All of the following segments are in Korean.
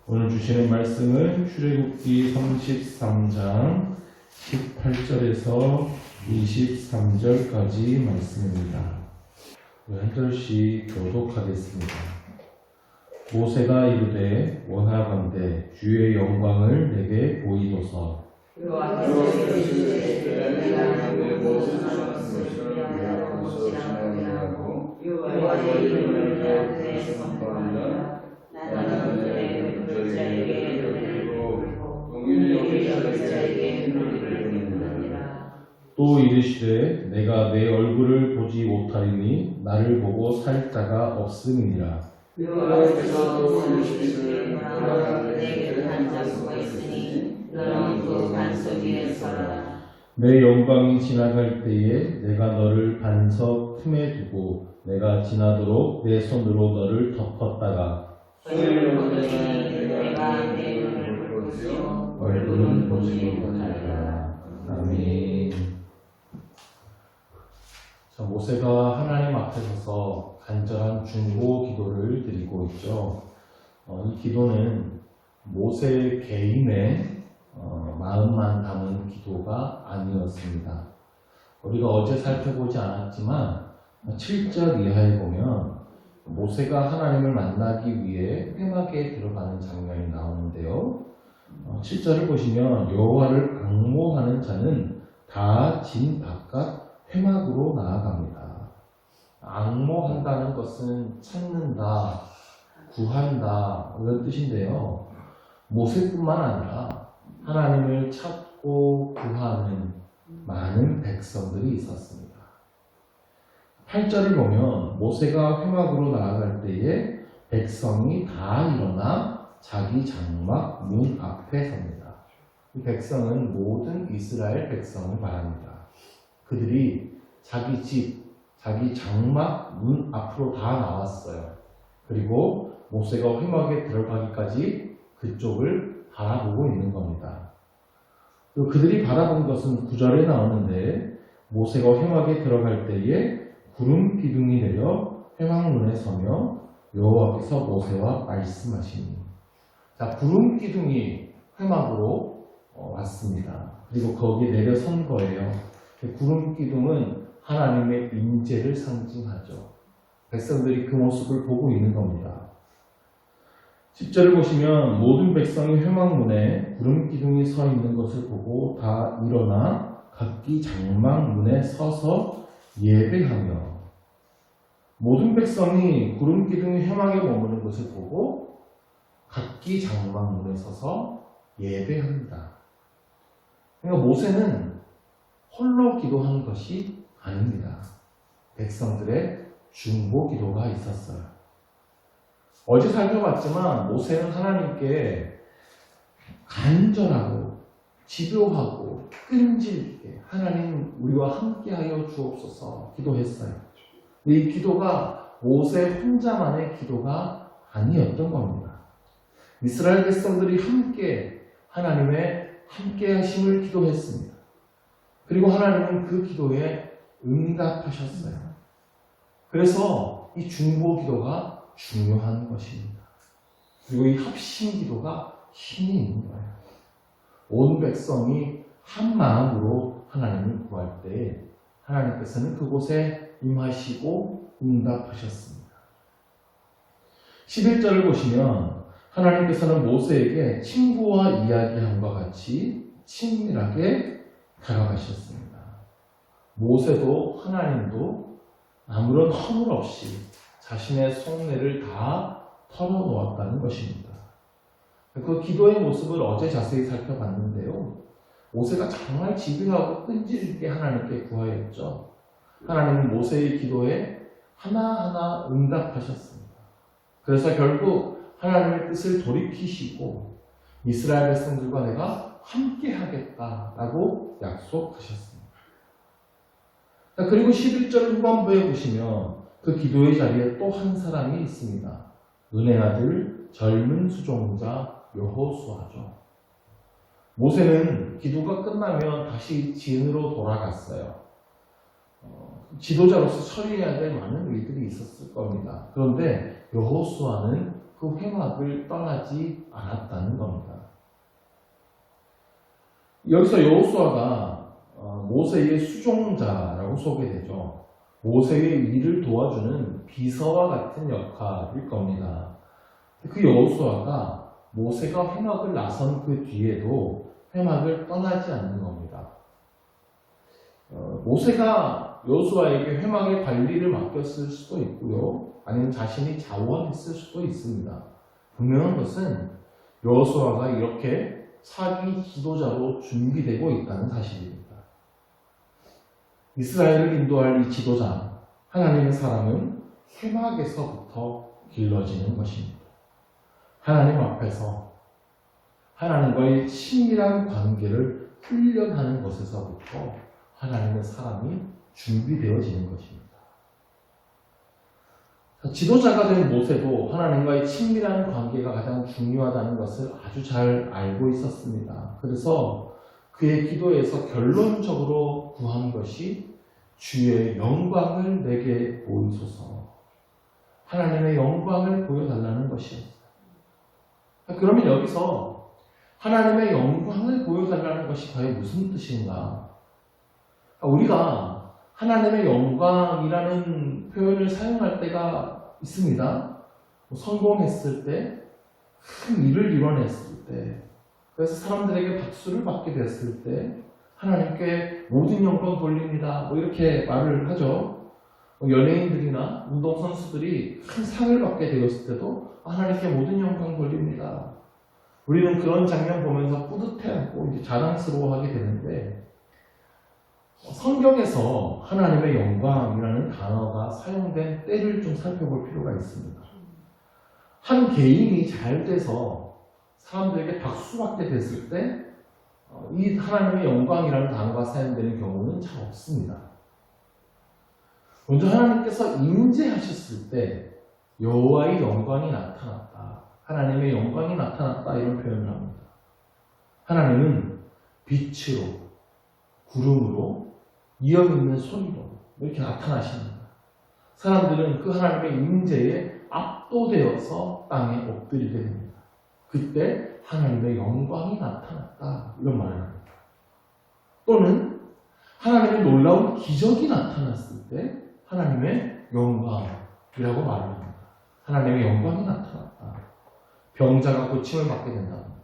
오늘 주시는 말씀은 출애굽기 33장 18절에서 23절까지 말씀입니다. 한 절씩 교독하겠습니다. 모세가 이르되 원하건대 주의 영광을 내게 보이소서. 여호와께서 이르시되 내가 내 모든 것을 위하여 지나가고 여호와의 이름을 내한테 선포하리라. 나는 내 불자에게 누리고 동일히 여자에게 누리리라. 또 이르시되 내가 내 얼굴을 보지 못하리니 나를 보고 살 자가 없음이니라. 여호와께서 또 이르시되 너가 내게 반석으로 있으니 너는 그 반석 위에 서라. 내 영광이 지나갈 때에 내가 너를 반석 틈에 두고 내가 지나도록 내 손으로 너를 덮었다가 손을 보더니 내가 내 눈을 보지요 얼굴은 보지 못하리라. 아멘. 자, 모세가 하나님 앞에 서서 간절한 중보 기도를 드리고 있죠. 이 기도는 모세 개인의 마음만 담은 기도가 아니었습니다. 우리가 어제 살펴보지 않았지만 7절 이하에 보면 모세가 하나님을 만나기 위해 회막에 들어가는 장면이 나오는데요. 7절을 보시면 여호와를 앙모하는 자는 다 진 바깥 회막으로 나아갑니다. 앙모한다는 것은 찾는다, 구한다 이런 뜻인데요. 모세뿐만 아니라 하나님을 찾고 구하는 많은 백성들이 있었습니다. 8절을 보면 모세가 회막으로 나아갈 때에 백성이 다 일어나 자기 장막 문 앞에 섭니다. 이 백성은 모든 이스라엘 백성을 말합니다. 그들이 자기 집, 자기 장막 문 앞으로 다 나왔어요. 그리고 모세가 회막에 들어가기까지 그쪽을 바라보고 있는 겁니다. 그들이 바라본 것은 9절에 나오는데 모세가 회막에 들어갈 때에 구름 기둥이 내려 회막문에 서며 여호와께서 모세와 말씀하시니. 자, 구름 기둥이 회막으로 왔습니다. 그리고 거기에 내려선 거예요. 구름 기둥은 하나님의 임재를 상징하죠. 백성들이 그 모습을 보고 있는 겁니다. 10절을 보시면 모든 백성이 회막문에 구름 기둥이 서 있는 것을 보고 다 일어나 각기 장막문에 서서 예배하며. 모든 백성이 구름 기둥이 회막에 머무는 것을 보고 각기 장막문에 서서 예배합니다. 그러니까 모세는 홀로 기도한 것이 아닙니다. 백성들의 중보 기도가 있었어요. 어제 살펴봤지만 모세는 하나님께 간절하고 집요하고 끈질기게 하나님 우리와 함께하여 주옵소서 기도했어요. 근데 이 기도가 모세 혼자만의 기도가 아니었던 겁니다. 이스라엘 백성들이 함께 하나님의 함께하심을 기도했습니다. 그리고 하나님은 그 기도에 응답하셨어요. 그래서 이 중보 기도가 중요한 것입니다. 그리고 이 합심 기도가 힘이 있는 거예요. 온 백성이 한 마음으로 하나님을 구할 때 하나님께서는 그곳에 임하시고 응답하셨습니다. 11절을 보시면 하나님께서는 모세에게 친구와 이야기함과 같이 친밀하게 다가가셨습니다. 모세도 하나님도 아무런 허물 없이 자신의 속내를 다 털어놓았다는 것입니다. 그 기도의 모습을 어제 자세히 살펴봤는데요. 모세가 정말 집요하고 끈질기게 하나님께 구하였죠. 하나님은 모세의 기도에 하나하나 응답하셨습니다. 그래서 결국 하나님의 뜻을 돌이키시고 이스라엘 백성들과 내가 함께 하겠다라고 약속하셨습니다. 그리고 11절 후반부에 보시면 그 기도의 자리에 또 한 사람이 있습니다. 눈의 아들 젊은 수종자 여호수아죠. 모세는 기도가 끝나면 다시 진으로 돌아갔어요. 지도자로서 처리해야 될 많은 일들이 있었을 겁니다. 그런데 여호수아는 그 그 회막을 떠나지 않았다는 겁니다. 여기서 여호수아가 모세의 수종자라고 소개되죠. 모세의 일을 도와주는 비서와 같은 역할일 겁니다. 그 여호수아가 모세가 회막을 나선 그 뒤에도 회막을 떠나지 않는 겁니다. 모세가 여호수아에게 회막의 관리를 맡겼을 수도 있고요. 아니면 자신이 자원했을 수도 있습니다. 분명한 것은 여호수아가 이렇게 차기 지도자로 준비되고 있다는 사실입니다. 이스라엘을 인도할 이 지도자, 하나님의 사람은 회막에서부터 길러지는 것입니다. 하나님 앞에서 하나님과의 친밀한 관계를 훈련하는 것에서부터 하나님의 사람이 준비되어지는 것입니다. 지도자가 된 모세도 하나님과의 친밀한 관계가 가장 중요하다는 것을 아주 잘 알고 있었습니다. 그래서 그의 기도에서 결론적으로 구한 것이 주의 영광을 내게 보이소서, 하나님의 영광을 보여달라는 것이었어요. 그러면 여기서 하나님의 영광을 보여달라는 것이 과연 무슨 뜻인가? 우리가 하나님의 영광이라는 표현을 사용할 때가 있습니다. 성공했을 때, 큰 일을 이뤄냈을 때, 그래서 사람들에게 박수를 받게 됐을 때 하나님께 모든 영광 돌립니다. 이렇게 말을 하죠. 연예인들이나 운동선수들이 큰 상을 받게 되었을 때도 하나님께 모든 영광 돌립니다. 우리는 그런 장면 보면서 뿌듯해하고 이제 자랑스러워하게 되는데, 성경에서 하나님의 영광이라는 단어가 사용된 때를 좀 살펴볼 필요가 있습니다. 한 개인이 잘 돼서 사람들에게 박수받게 됐을 때 이 하나님의 영광이라는 단어가 사용되는 경우는 잘 없습니다. 먼저 하나님께서 임재하셨을 때 여호와의 영광이 나타났다, 하나님의 영광이 나타났다, 이런 표현을 합니다. 하나님은 빛으로, 구름으로, 이어 있는 소리로 이렇게 나타나십니다. 사람들은 그 하나님의 임재에 압도되어서 땅에 엎드리게 됩니다. 그때 하나님의 영광이 나타났다, 이런 말을 합니다. 또는 하나님의 놀라운 기적이 나타났을 때 하나님의 영광이라고 말을 합니다. 하나님의 영광이 나타났다. 병자가 고침을 받게 된다는 거죠.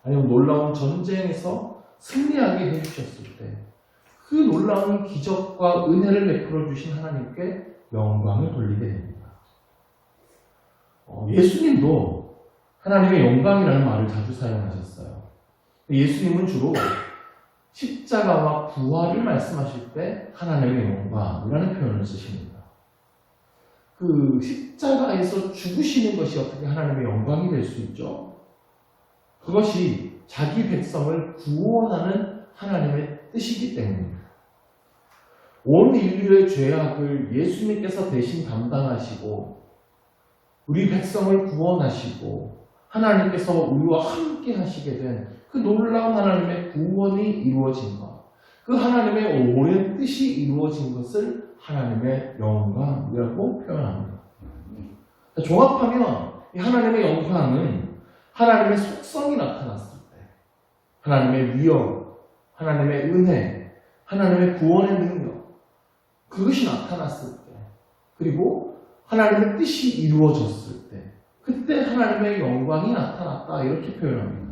아니면 놀라운 전쟁에서 승리하게 해주셨을 때 그 놀라운 기적과 은혜를 베풀어 주신 하나님께 영광을 돌리게 됩니다. 예수님도 하나님의 영광이라는 말을 자주 사용하셨어요. 예수님은 주로 십자가와 부활을 말씀하실 때 하나님의 영광이라는 표현을 쓰십니다. 그 십자가에서 죽으시는 것이 어떻게 하나님의 영광이 될 수 있죠? 그것이 자기 백성을 구원하는 하나님의 뜻이기 때문입니다. 온 인류의 죄악을 예수님께서 대신 담당하시고 우리 백성을 구원하시고 하나님께서 우리와 함께 하시게 된 그 놀라운 하나님의 구원이 이루어진 것, 그 하나님의 오랜 뜻이 이루어진 것을 하나님의 영광이라고 표현합니다. 종합하면 이 하나님의 영광은 하나님의 속성이 나타났을 때, 하나님의 위엄, 하나님의 은혜, 하나님의 구원의 능력, 그것이 나타났을 때, 그리고 하나님의 뜻이 이루어졌을 때, 그때 하나님의 영광이 나타났다, 이렇게 표현합니다.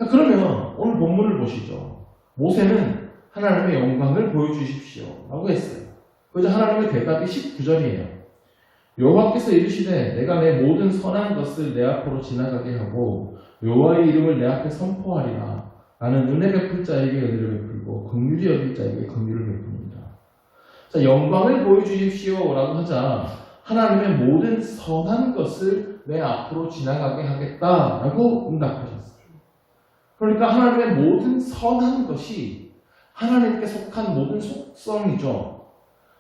그러면 오늘 본문을 보시죠. 모세는 하나님의 영광을 보여주십시오 라고 했어요. 그래서 하나님의 대답이 19절이에요. 여호와께서 이르시되 내가 내 모든 선한 것을 내 앞으로 지나가게 하고 여호와의 이름을 내 앞에 선포하리라. 나는 은혜 베풀 자에게 은혜를 베풀고 긍휼히 여길 자에게 긍휼을 베풉니다. 자, 영광을 보여주십시오 라고 하자 하나님의 모든 선한 것을 내 앞으로 지나가게 하겠다라고 응답하셨어요. 그러니까 하나님의 모든 선한 것이 하나님께 속한 모든 속성이죠.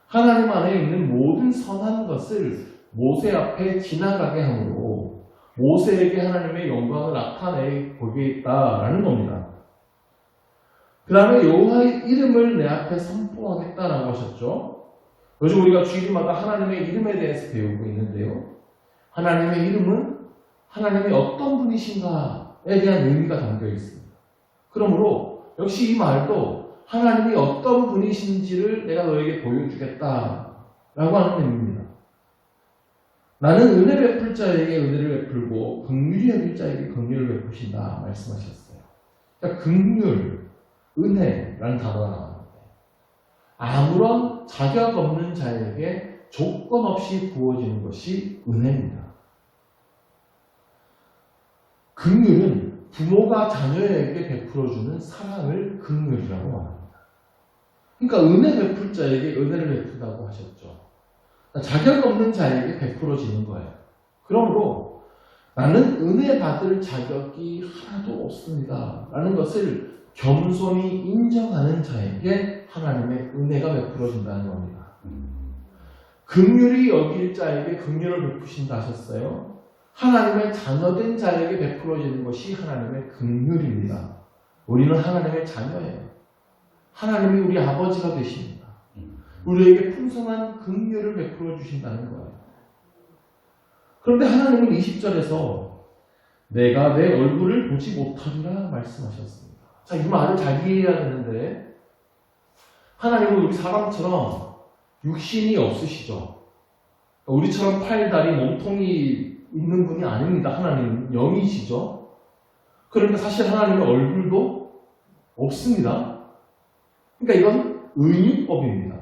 하나님 안에 있는 모든 선한 것을 모세 앞에 지나가게 함으로 모세에게 하나님의 영광을 나타내 보겠다라는 겁니다. 그 다음에 여호와의 이름을 내 앞에 선포하겠다라고 하셨죠. 요즘 우리가 주일마다 하나님의 이름에 대해서 배우고 있는데요. 하나님의 이름은 하나님이 어떤 분이신가에 대한 의미가 담겨 있습니다. 그러므로 역시 이 말도 하나님이 어떤 분이신지를 내가 너에게 보여주겠다라고 하는 의미입니다. 나는 은혜 베풀 자에게 은혜를 베풀고 긍휼히 여길 자에게 긍휼을 베푸신다 말씀하셨어요. 그러니까 긍휼, 은혜라는 단어가 나왔는데 아무런 자격 없는 자에게 조건 없이 부어지는 것이 은혜입니다. 긍휼은 부모가 자녀에게 베풀어주는 사랑을 긍휼이라고 말합니다. 그러니까 은혜 베풀 자에게 은혜를 베푼다고 하셨죠. 자격 없는 자에게 베풀어지는 거예요. 그러므로 나는 은혜 받을 자격이 하나도 없습니다 라는 것을 겸손히 인정하는 자에게 하나님의 은혜가 베풀어진다는 겁니다. 긍휼히 여길 자에게 긍휼을 베푸신다 하셨어요. 하나님의 자녀된 자에게 베풀어지는 것이 하나님의 긍휼입니다. 우리는 하나님의 자녀예요. 하나님이 우리 아버지가 되십니다. 우리에게 풍성한 긍휼을 베풀어 주신다는 거예요. 그런데 하나님은 20절에서 내가 내 얼굴을 보지 못하리라 말씀하셨습니다. 자, 이 말을 잘 이해해야 되는데 하나님은 우리 사람처럼 육신이 없으시죠. 우리처럼 팔, 다리, 몸통이 있는 분이 아닙니다. 하나님은 영이시죠. 그러니까 사실 하나님의 얼굴도 없습니다. 그러니까 이건 은유법입니다.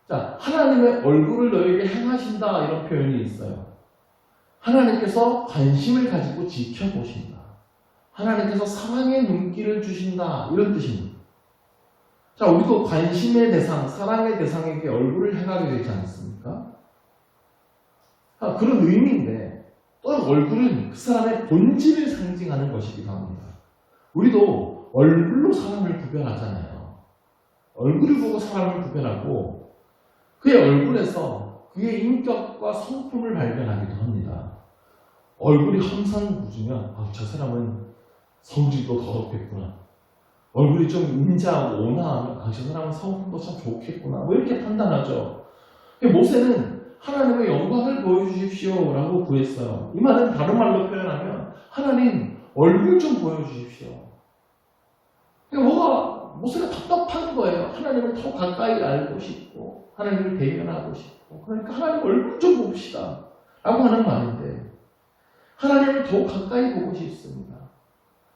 자, 하나님의 얼굴을 너에게 행하신다 이런 표현이 있어요. 하나님께서 관심을 가지고 지켜보신다. 하나님께서 사랑의 눈길을 주신다 이런 뜻입니다. 자, 우리도 관심의 대상, 사랑의 대상에게 얼굴을 행하게 되지 않습니까? 그런 의미인데 또 얼굴은 그 사람의 본질을 상징하는 것이기도 합니다. 우리도 얼굴로 사람을 구별하잖아요. 얼굴을 보고 사람을 구별하고 그의 얼굴에서 그의 인격과 성품을 발견하기도 합니다. 얼굴이 험상궂으면 저 사람은 성질도 더럽겠구나. 얼굴이 좀 인자하고 온화하면 저 사람은 성품도 참 좋겠구나. 뭐 이렇게 판단하죠. 모세는 하나님의 영광을 보여주십시오 라고 구했어요. 이 말은 다른 말로 표현하면 하나님 얼굴 좀 보여주십시오. 모세가 답답한 거예요. 하나님을 더 가까이 알고 싶고 하나님을 대면하고 싶고 그러니까 하나님 얼굴 좀 봅시다 라고 하는 말인데 하나님을 더 가까이 보고 싶습니다.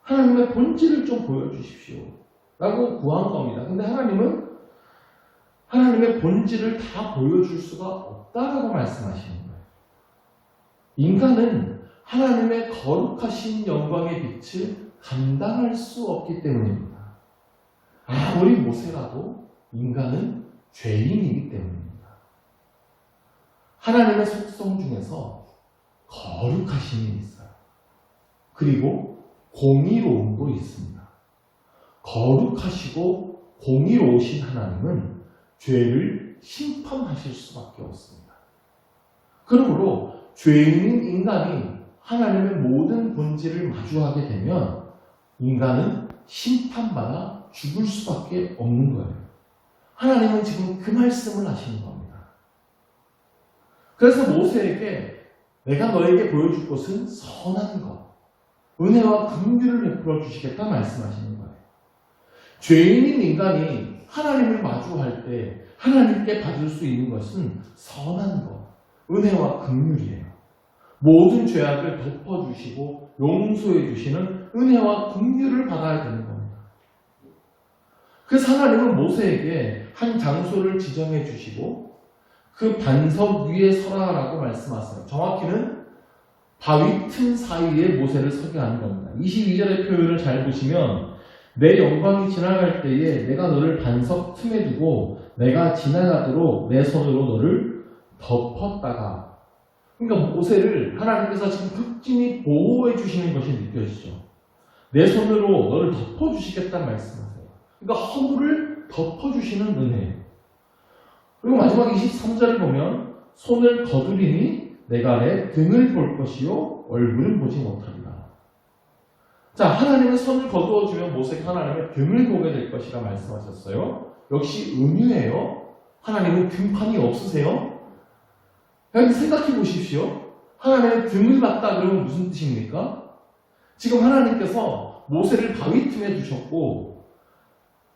하나님의 본질을 좀 보여주십시오 라고 구한 겁니다. 근데 하나님은 하나님의 본질을 다 보여줄 수가 없다라고 말씀하시는 거예요. 인간은 하나님의 거룩하신 영광의 빛을 감당할 수 없기 때문입니다. 아무리 모세라도 인간은 죄인이기 때문입니다. 하나님의 속성 중에서 거룩하심이 있어요. 그리고 공의로움도 있습니다. 거룩하시고 공의로우신 하나님은 죄를 심판하실 수밖에 없습니다. 그러므로 죄인인 인간이 하나님의 모든 본질을 마주하게 되면 인간은 심판받아 죽을 수밖에 없는 거예요. 하나님은 지금 그 말씀을 하시는 겁니다. 그래서 모세에게 내가 너에게 보여줄 것은 선한 것, 은혜와 긍휼을 베풀어 주시겠다 말씀하시는 거예요. 죄인인 인간이 하나님을 마주할 때 하나님께 받을 수 있는 것은 선한 것, 은혜와 긍휼이에요. 모든 죄악을 덮어주시고 용서해 주시는 은혜와 긍휼을 받아야 되는 겁니다. 그래서 하나님은 모세에게 한 장소를 지정해 주시고 그 반석 위에 서라라고 말씀하세요. 정확히는 바위 틈 사이에 모세를 서게 하는 겁니다. 22절의 표현을 잘 보시면 내 영광이 지나갈 때에 내가 너를 반석 틈에 두고 내가 지나가도록 내 손으로 너를 덮었다가, 그러니까 모세를 하나님께서 지금 극진히 보호해 주시는 것이 느껴지죠. 내 손으로 너를 덮어주시겠다는 말씀하세요. 그러니까 허물을 덮어주시는 은혜예요. 그리고 마지막 23절을 보면 손을 거두리니 내가 내 등을 볼 것이요 얼굴은 보지 못하리라. 자, 하나님은 손을 거두어주면 모세가 하나님의 등을 보게 될 것이라 말씀하셨어요. 역시 은유예요. 하나님은 등판이 없으세요? 여러분 생각해 보십시오. 하나님의 등을 봤다 그러면 무슨 뜻입니까? 지금 하나님께서 모세를 바위 틈에 두셨고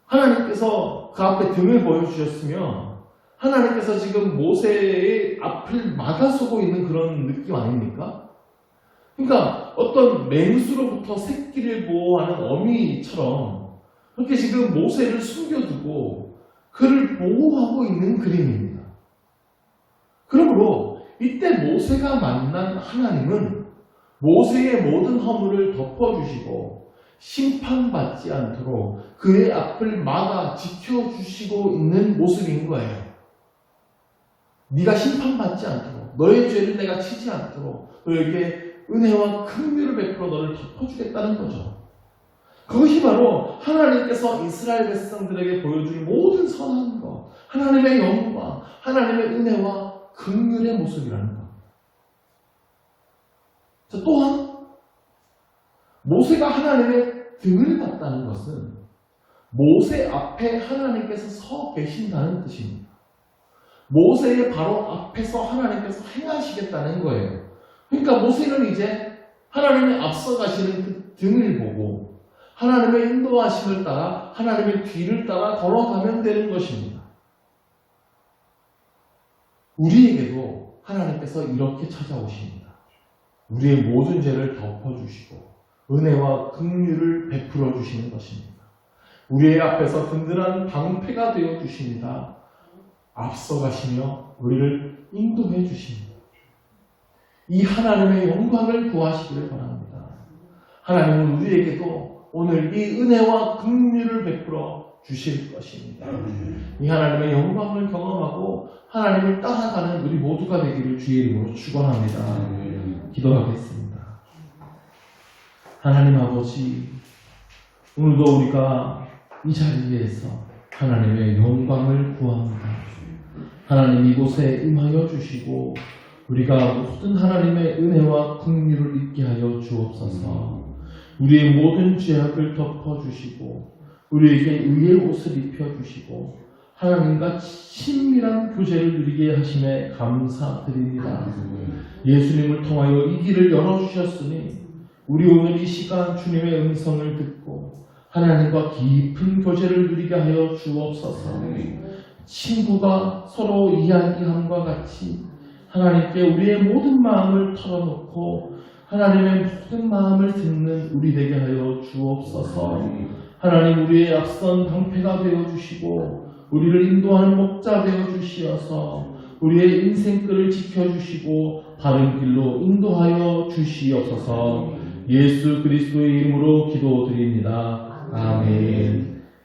하나님께서 그 앞에 등을 보여주셨으면 하나님께서 지금 모세의 앞을 막아서고 있는 그런 느낌 아닙니까? 그러니까 어떤 맹수로부터 새끼를 보호하는 어미처럼 그렇게 지금 모세를 숨겨두고 그를 보호하고 있는 그림입니다. 그러므로 이때 모세가 만난 하나님은 모세의 모든 허물을 덮어주시고 심판받지 않도록 그의 앞을 막아 지켜주시고 있는 모습인 거예요. 네가 심판받지 않도록 너의 죄를 내가 치지 않도록 너에게 은혜와 긍휼을 베풀어 너를 덮어주겠다는 거죠. 그것이 바로 하나님께서 이스라엘 백성들에게 보여줄 모든 선한 것, 하나님의 영광, 하나님의 은혜와 긍휼의 모습이라는 겁니다. 자, 또한 모세가 하나님의 등을 봤다는 것은 모세 앞에 하나님께서 서 계신다는 뜻입니다. 모세의 바로 앞에서 하나님께서 행하시겠다는 거예요. 그러니까 모세는 이제 하나님의 앞서 가시는 그 등을 보고 하나님의 인도하심을 따라 하나님의 뒤를 따라 걸어가면 되는 것입니다. 우리에게도 하나님께서 이렇게 찾아오십니다. 우리의 모든 죄를 덮어주시고 은혜와 긍휼을 베풀어 주시는 것입니다. 우리의 앞에서 든든한 방패가 되어 주십니다. 앞서 가시며 우리를 인도해 주십니다. 이 하나님의 영광을 구하시기를 바랍니다. 하나님은 우리에게도 오늘 이 은혜와 긍휼을 베풀어 주실 것입니다. 이 하나님의 영광을 경험하고 하나님을 따라가는 우리 모두가 되기를 주의 이름으로 축원합니다. 기도하겠습니다. 하나님 아버지, 오늘도 우리가 이 자리에서 하나님의 영광을 구합니다. 하나님 이곳에 임하여 주시고 우리가 모든 하나님의 은혜와 긍휼을 잊게 하여 주옵소서. 우리의 모든 죄악을 덮어주시고 우리에게 의의 옷을 입혀주시고 하나님과 친밀한 교제를 누리게 하심에 감사드립니다. 예수님을 통하여 이 길을 열어주셨으니 우리 오늘 이 시간 주님의 음성을 듣고 하나님과 깊은 교제를 누리게 하여 주옵소서. 친구가 서로 이야기함과 같이 하나님께 우리의 모든 마음을 털어놓고 하나님의 모든 마음을 듣는 우리 되게 하여 주옵소서. 하나님 우리의 앞선 방패가 되어주시고 우리를 인도하는 목자 되어주시어서 우리의 인생길을 지켜주시고 바른 길로 인도하여 주시옵소서. 예수 그리스도의 이름으로 기도드립니다. 아멘.